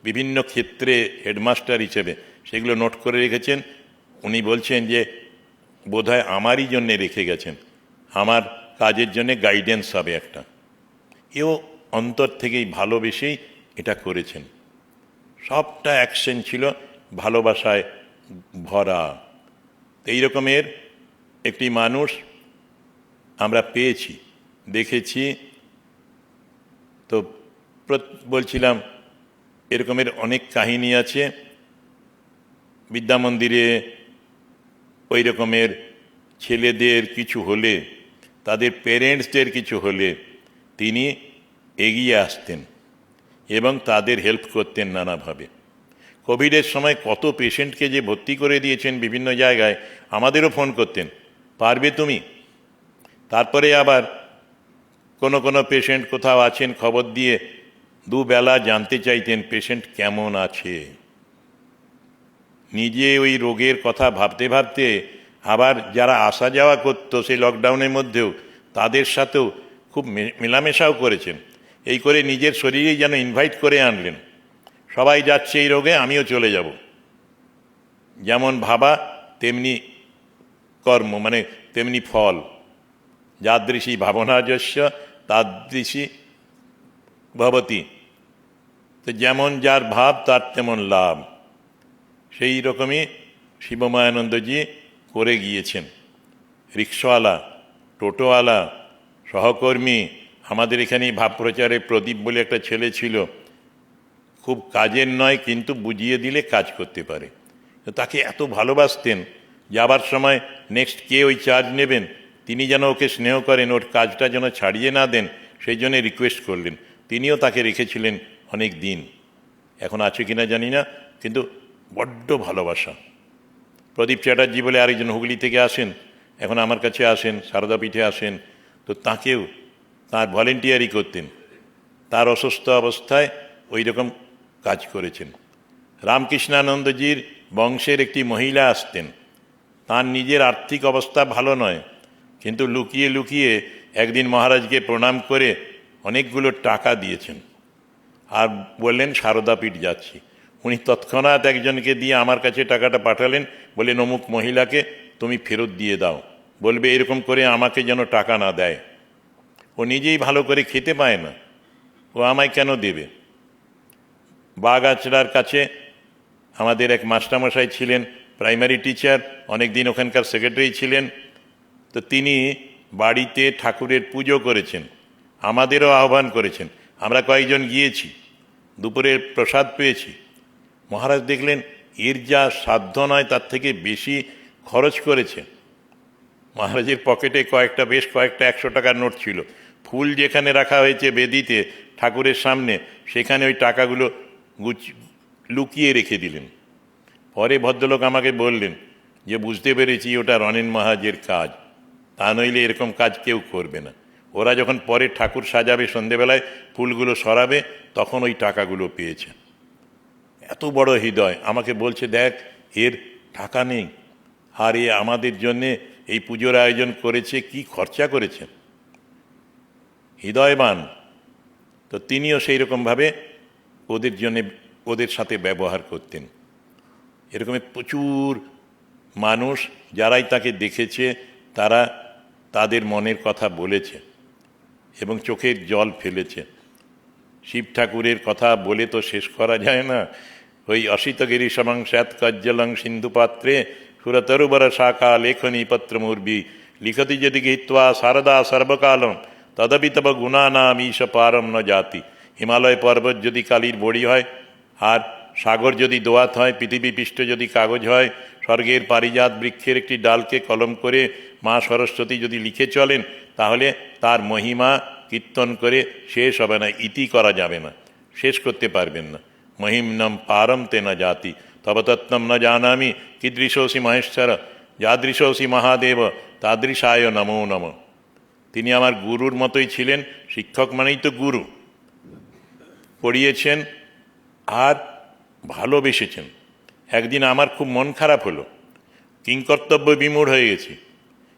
[SPEAKER 1] বিভিন্ন ক্ষেত্রে হেডমাস্টার হিসেবে, সেগুলো নোট করে রেখেছেন। উনি বলছেন যে বোধহয় আমারই জন্যে রেখে গেছেন, আমার কাজের জন্যে গাইডেন্স হবে একটা। এও অন্তর থেকেই ভালোবেসেই এটা করেছেন। সবটা অ্যাকশন ছিল ভালোবাসায় ভরা। এই রকমের একটি মানুষ আমরা পেয়েছি, দেখেছি। তো বলছিলাম এরকমের অনেক কাহিনী আছে। বিদ্যা মন্দিরে ওই রকমের ছেলেদের কিছু হলে, তাদের পেরেন্টসদের কিছু হলে তিনি এগিয়ে আসতেন এবং তাদের হেল্প করতেন নানাভাবে। কোভিডের সময় কত পেশেন্টকে যে ভর্তি করে দিয়েছেন বিভিন্ন জায়গায়, আমাদেরও ফোন করতেন, পারবে তুমি? তারপরে আবার কোনো পেশেন্ট কোথাও আছেন খবর দিয়ে দুবেলা জানতে চাইতেন পেশেন্ট কেমন আছে। নিজে ওই রোগের কথা ভাবতে ভাবতে আবার যারা আসা যাওয়া করতো সেই লকডাউনের মধ্যেও, তাদের সাথেও খুব মেলামেশাও করেছেন। এই করে নিজের শরীরেই যেন ইনভাইট করে আনলেন, সবাই যাচ্ছে এই রোগে, আমিও চলে যাব। যেমন ভাবা তেমনি কর্ম, মানে তেমনি ফল। যাদৃশী ভাবনাজস্য তাদৃশী ভবতি। তো যেমন যার ভাব তার তেমন লাভ। সেই রকমই শিবমায়ানন্দজি করে গিয়েছেন। রিক্সাওয়ালা, টোটোওয়ালা, সহকর্মী, আমাদের এখানে ভাব প্রচারে প্রদীপ বলে একটা ছেলে ছিল, খুব কাজের নয় কিন্তু বুঝিয়ে দিলে কাজ করতে পারে। তো তাকে এত ভালোবাসতেন, যাবার সময় নেক্সট কে ওই চার্জ নেবেন তিনি যেন ওকে স্নেহ করেন, ওর কাজটা যেন ছাড়িয়ে না দেন, সেই জন্য রিকোয়েস্ট করলেন। তিনিও তাকে রেখেছিলেন অনেক দিন, এখন আছে কিনা জানি না, কিন্তু বড্ড ভালোবাসা। প্রদীপ চ্যাটার্জি বলে আরেকজন হুগলি থেকে আসেন, এখন আমার কাছে আসেন, সারদাপীঠে আসেন, তো তাঁকেও তাঁর ভলেন্টিয়ারই করতেন, তার অসুস্থ অবস্থায় ওই রকম কাজ করেছেন। রামকৃষ্ণানন্দজির বংশের একটি মহিলা আসতেন, তার নিজের আর্থিক অবস্থা ভালো নয়, কিন্তু লুকিয়ে লুকিয়ে একদিন মহারাজকে প্রণাম করে অনেকগুলো টাকা দিয়েছেন আর বললেন সারদাপীঠ যাচ্ছি। উনি তৎক্ষণাৎ একজনকে দিয়ে আমার কাছে টাকাটা পাঠালেন, বললেন অমুক মহিলাকে তুমি ফেরত দিয়ে দাও, বলবে এরকম করে আমাকে যেন টাকা না দেয়, ও নিজেই ভালো করে খেতে পায় না, ও আমায় কেন দেবে। বাগাছড়ার কাছে আমাদের এক মাস্টারমশাই ছিলেন, প্রাইমারি টিচার, অনেকদিন ওখানকার সেক্রেটারি ছিলেন, তো তিনি বাড়িতে ঠাকুরের পুজো করেছেন, আমাদেরও আহ্বান করেছেন, আমরা কয়েকজন গিয়েছি, দুপুরের প্রসাদ পেয়েছি। মহারাজ দেখলেন এর যা সাধ্য নয় তার থেকে বেশি খরচ করেছে। মহারাজের পকেটে বেশ কয়েকটা 100 টাকার নোট ছিল, ফুল যেখানে রাখা হয়েছে বেদিতে ঠাকুরের সামনে, সেখানে ওই টাকাগুলো লুকিয়ে রেখে দিলেন। পরে ভদ্রলোক আমাকে বললেন যে বুঝতে পেরেছি ওটা রনেন মহারাজের কাজ, তা নইলে এরকম কাজ কেউ করবে না। ওরা যখন পরে ঠাকুর সাজাবে, সন্ধেবেলায় ফুলগুলো সরাবে, তখন ওই টাকাগুলো পেয়েছে। এত বড় হৃদয়, আমাকে বলছে দেখ এর টাকা নেই, আর এ আমাদের জন্যে এই পুজোর আয়োজন করেছে, কি খরচা করেছে, হৃদয়বান। তো তিনিও সেই রকমভাবে ওদের জন্যে ওদের সাথে ব্যবহার করতেন। এরকমের প্রচুর মানুষ যারাই তাকে দেখেছে তারা তাদের মনের কথা বলেছে এবং চোখের জল ফেলেছে। শিব ঠাকুরের কথা বলে তো শেষ করা যায় না। ওই অসিতগিরি সমং শ্যাৎকজ্জলং সিন্ধু পাত্রে সুরতরুবর শাখা লেখনী পত্রমূর্বি লিখতি যদি গীত্বা শারদা সর্বকালম তদপি তব গুণানাম ঈশ পারম ন জাতি। হিমালয় পর্বত যদি কালির বড়ি হয়, আর সাগর যদি দোয়াত হয়, পৃথিবী পৃষ্ঠ যদি কাগজ হয়, স্বর্গের পারিজাত বৃক্ষের একটি ডালকে কলম করে মা সরস্বতী যদি লিখে চলেন, তাহলে তার মহিমা কীর্তন করে শেষ হবে না, ইতি করা যাবে না, শেষ করতে পারবেন না। মহিম্নম পারম তে না জাতি তবতত্ত্বম না জানামি কীদৃশোসি মহেশ্বর যাদৃশোসি মহাদেব তাদৃশায় নমো নম। তিনি আমার গুরুর মতোই ছিলেন, শিক্ষক মানেই তো গুরু, পড়িয়েছেন আর ভালোবেসেছেন। একদিন আমার খুব মন খারাপ হলো, কিংকর্তব্য বিমূঢ় হয়ে গেছি,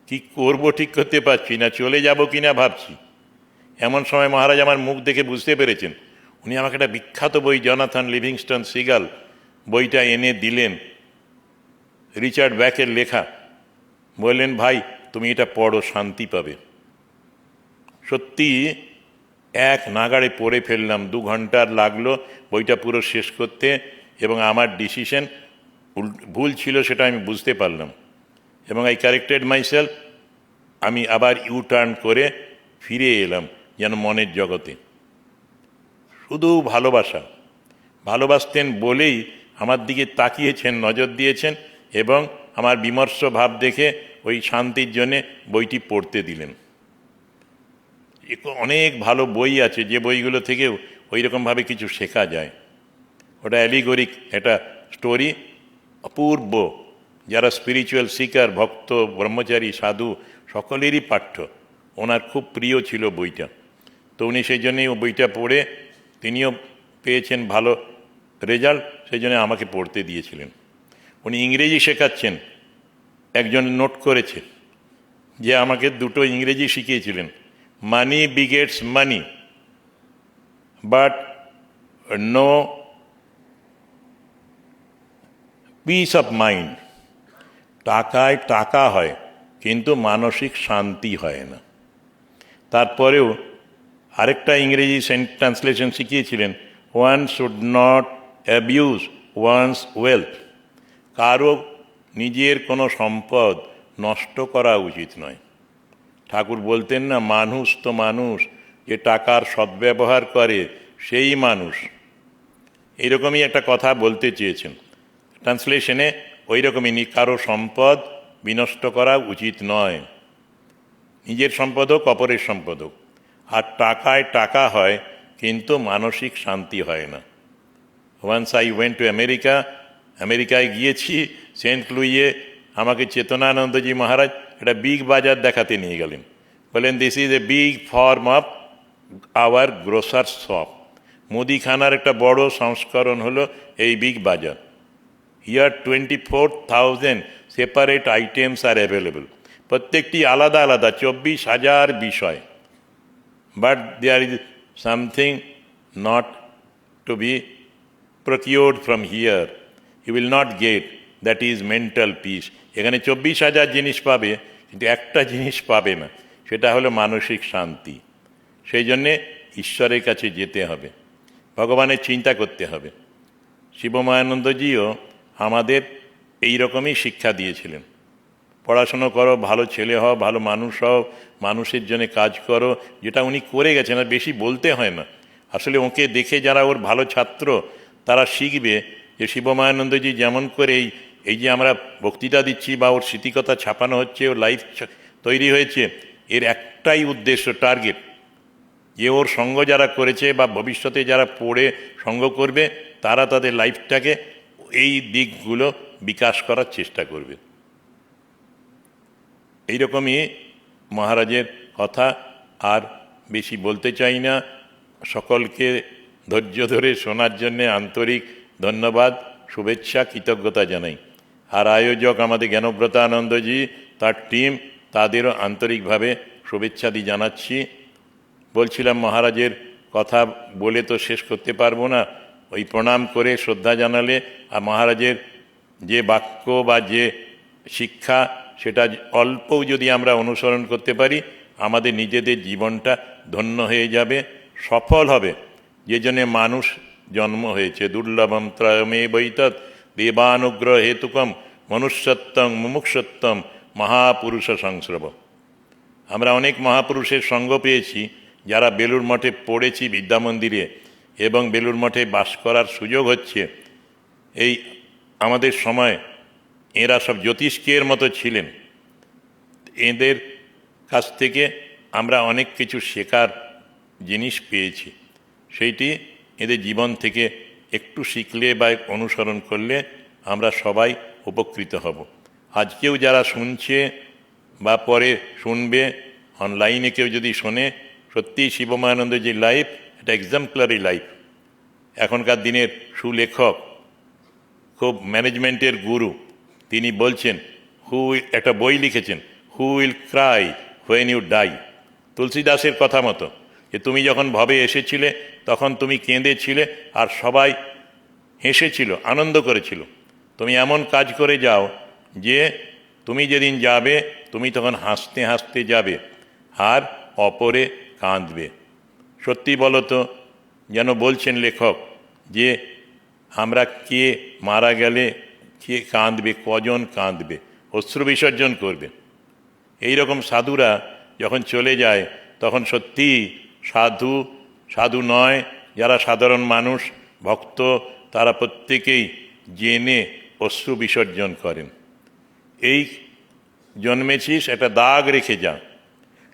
[SPEAKER 1] কি করব ঠিক করতে পারছি না, চলে যাব কিনা ভাবছি। এমন সময় মহারাজ আমার মুখ দেখে বুঝতে পেরেছেন। উনি আমাকে একটা বিখ্যাত বই, জনাথন লিভিংস্টন সিগাল বইটা এনে দিলেন, রিচার্ড ব্যাকের লেখা। বললেন ভাই তুমি এটা পড়ো, শান্তি পাবে। সত্যি এক নাগাড়ে পড়ে ফেললাম, 2 ঘন্টার লাগলো বইটা পুরো শেষ করতে, এবং আমার ডিসিশন ভুল ছিল সেটা আমি বুঝতে পারলাম, এবং আই কারেক্টেড মাইসেলফ। আমি আবার টার্ন করে ফিরে এলাম যেন মনের জগতে। শুধু ভালোবাসা, ভালোবাসতেন বলেই আমার দিকে তাকিয়েছেন, নজর দিয়েছেন, এবং আমার বিমর্ষ ভাব দেখে ওই শান্তির জন্যে বইটি পড়তে দিলেন। অনেক ভালো বই আছে যে বইগুলো থেকেও ওই রকমভাবে কিছু শেখা যায়। ওটা অ্যালিগোরিক একটা স্টোরি, অপূর্ব। যারা স্পিরিচুয়াল সিকার, ভক্ত, ব্রহ্মচারী, সাধু সকলেরই পাঠ্য। ওনার খুব প্রিয় ছিল বইটা, তো উনি সেই জন্যই ও বইটা পড়ে তিনিও পেয়েছেন ভালো রেজাল্ট, সেই জন্য আমাকে পড়তে দিয়েছিলেন। উনি ইংরেজি শেখাচ্ছেন, একজন নোট করেছে যে আমাকে 2টো ইংরেজি শিখিয়েছিলেন। Money begets money, but no peace of mind. টাকায় টাকা হয় কিন্তু মানসিক শান্তি হয় না। তারপরেও আরেকটা ইংরেজি ট্রান্সলেশন শিখিয়েছিলেন, one should not abuse one's wealth. কারো নিজের কোনো সম্পদ নষ্ট করা উচিত নয়। ঠাকুর বলতেন না, মানুষ তো মানুষ, যে টাকার সদ্ব্যবহার করে সেই মানুষ। এইরকমই একটা কথা বলতে চেয়েছেন ট্রান্সলেশনে, ওই রকমই কারো সম্পদ বিনষ্ট করা উচিত নয়, নিজের সম্পদ হোক অপরের সম্পদ হোক। আর টাকায় টাকা হয় কিন্তু মানসিক শান্তি হয় না। Once I went to America, আমেরিকায় গিয়েছি, সেন্ট লুইয়ে আমাকে চেতনানন্দজি মহারাজ একটা বিগ বাজার দেখাতে নিয়ে গেলেন। বলেন, this is a big form of our grocer shop. মুদিখানার একটা বড় সংস্করণ হলো এই Big Bazaar. Here 24,000 separate items are available. প্রত্যেকটি আলাদা আলাদা, 24,000 বিষয়। But there is something not to be procured from here, you will not get, that is mental peace. এখানে 24,000 জিনিস পাবে, কিন্তু একটা জিনিস পাবে না, সেটা হলো মানসিক শান্তি। সেই জন্যে ঈশ্বরের কাছে যেতে হবে, ভগবানের চিন্তা করতে হবে। শিবমায়ানন্দজিও আমাদের এই রকমই শিক্ষা দিয়েছিলেন। পড়াশুনো করো, ভালো ছেলে হও, ভালো মানুষ হও, মানুষের জন্য কাজ করো, যেটা উনি করে গেছেন। আর বেশি বলতে হয় না, আসলে ওকে দেখে যারা ওর ভালো ছাত্র তারা শিখবে যে শিবমায়ানন্দজি যেমন করে এই যে আমরা বক্তৃতা দিচ্ছি বা ওর স্মৃতিকথা ছাপানো হচ্ছে, ওর লাইফ তৈরি হয়েছে, এর একটাই উদ্দেশ্য, টার্গেট, যে ওর সঙ্গ যারা করেছে বা ভবিষ্যতে যারা পড়ে সঙ্গ করবে তারা তাদের লাইফটাকে এই দিকগুলো বিকাশ করার চেষ্টা করবে। এইরকমই মহারাজের কথা, আর বেশি বলতে চাই না। সকলকে ধৈর্য ধরে শোনার জন্যে আন্তরিক ধন্যবাদ, শুভেচ্ছা, কৃতজ্ঞতা জানাই। আর আয়োজক আমাদের জ্ঞানব্রতানন্দজি, তার টিম, তাদেরও আন্তরিকভাবে শুভেচ্ছাদি জানাচ্ছি। বলছিলাম মহারাজের কথা বলে তো শেষ করতে পারবো না, ওই প্রণাম করে শ্রদ্ধা জানালে আর মহারাজের যে বাক্য বা যে শিক্ষা সেটা অল্পও যদি আমরা অনুসরণ করতে পারি, আমাদের নিজেদের জীবনটা ধন্য হয়ে যাবে, সফল হবে। যে জন্যে মানুষ জন্ম হয়েছে। দুর্লভম ত্রয়মে বৈতৎ দেবানুগ্রহ হেতুকম মনুষ্যত্বং মুমুক্ষুত্বম মহাপুরুষ সংস্রব। আমরা অনেক মহাপুরুষের সঙ্গ পেয়েছি, যারা বেলুড় মঠে পড়েছি বিদ্যা মন্দিরে, এবং বেলুড় মঠে বাস করার সুযোগ হচ্ছে। এই আমাদের সময় এরা সব জ্যোতিষ্কের মতো ছিলেন। এদের কাছ থেকে আমরা অনেক কিছু শেখার জিনিস পেয়েছি। সেইটি এদের জীবন থেকে একটু শিখলে বা অনুসরণ করলে আমরা সবাই উপকৃত হব। আজকেও যারা শুনছে বা পরে শুনবে, অনলাইনে কেউ যদি শোনে, সত্যিই শিবমায়ানন্দজির লাইফ এটা এক্সাম্পলারি লাইফ। এখনকার দিনের সুলেখক, খুব ম্যানেজমেন্টের গুরু, তিনি বলছেন, একটা বই লিখেছেন, who will cry when you die. তুলসীদাসের কথা মতো, যে তুমি যখন ভবে এসেছিলে তখন তুমি কেঁদেছিলে আর সবাই হেসেছিল, আনন্দ করেছিল। তুমি এমন কাজ করে যাও যে তুমি যেদিন যাবে তুমি তখন হাসতে হাসতে যাবে আর অপরে কাঁদবে। সত্যি বলো তো, যেন বলছেন লেখক যে আমরা কে মারা গেলে কে কাঁদবে, কজন কাঁদবে, অশ্রু বিসর্জন করবে। এই রকম সাধুরা যখন চলে যায় তখন সত্যি সাধু সাধু নয়, যারা সাধারণ মানুষ ভক্ত, তারা প্রত্যেকেই জেনে অশ্রু বিসর্জন করেন। এই জন্মেছিস, একটা দাগ রেখে যা।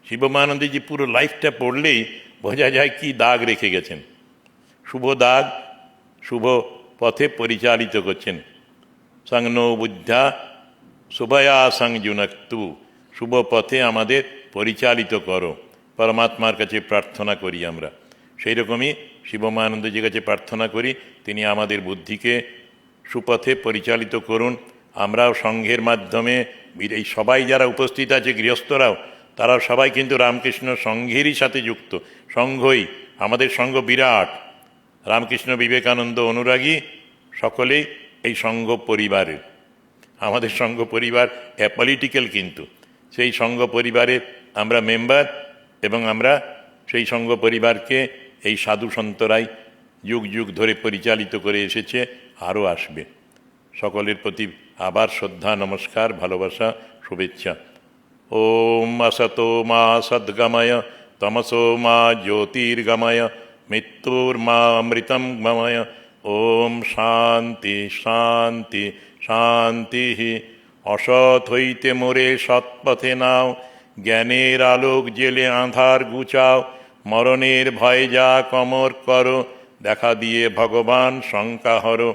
[SPEAKER 1] শিবমায়ানন্দজি পুরো লাইফটা পড়লেই বোঝা যায় কি দাগ রেখে গেছেন। শুভ দাগ, শুভ পথে পরিচালিত করছেন। সংনো বুদ্ধা শুভয়া সংযুনক্তু, শুভ পথে আমাদের পরিচালিত করো, পরমাত্মার কাছে প্রার্থনা করি আমরা। সেই রকমই শিবমায়ানন্দজির কাছে প্রার্থনা করি, তিনি আমাদের বুদ্ধিকে সুপথে পরিচালিত করুন। আমরাও সংঘের মাধ্যমে, এই সবাই যারা উপস্থিত আছে গৃহস্থরাও, তারা সবাই কিন্তু রামকৃষ্ণ সংঘেরই সাথে যুক্ত। সংঘই আমাদের সংঘ বিরাট, রামকৃষ্ণ বিবেকানন্দ অনুরাগী সকলেই এই সংঘ পরিবারের। আমাদের সংঘ পরিবার অ্যাপলিটিক্যাল, কিন্তু সেই সংঘ পরিবারের আমরা মেম্বার, এবং আমরা সেই সংঘ পরিবারকে এই সাধু সন্তরাই যুগ যুগ ধরে পরিচালিত করে এসেছে, আরও আসবে। সকলের প্রতি আবার শ্রদ্ধা, নমস্কার, ভালোবাসা, শুভেচ্ছা। ওম আসতো মা সদ্গময় তমসো মা জ্যোতির্গময় মৃত্যুর্মা অমৃতম গময়। ওম শান্তি শান্তি শান্তি। অসৎ হইতে মোরে সৎপথে নাও, জ্ঞানের আলোক জেলে আঁধার গুচাও। মরণের ভয় যা কমর করো, দেখা দিয়ে ভগবান শঙ্কা হরো।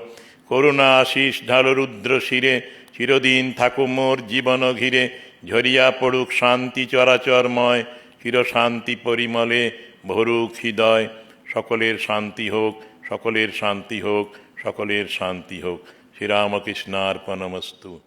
[SPEAKER 1] করুণা আশিস ঢাল রুদ্র শিরে, চিরদিন থাকু মোর জীবন ঘিরে, ঝরিয়া পড়ুক শান্তি চরাচরময়, চির শান্তি পরিমলে ভরুক হৃদয়। সকলের শান্তি হোক, সকলের শান্তি হোক, সকলের শান্তি হোক। শ্রীরামকৃষ্ণার্পণমস্তু।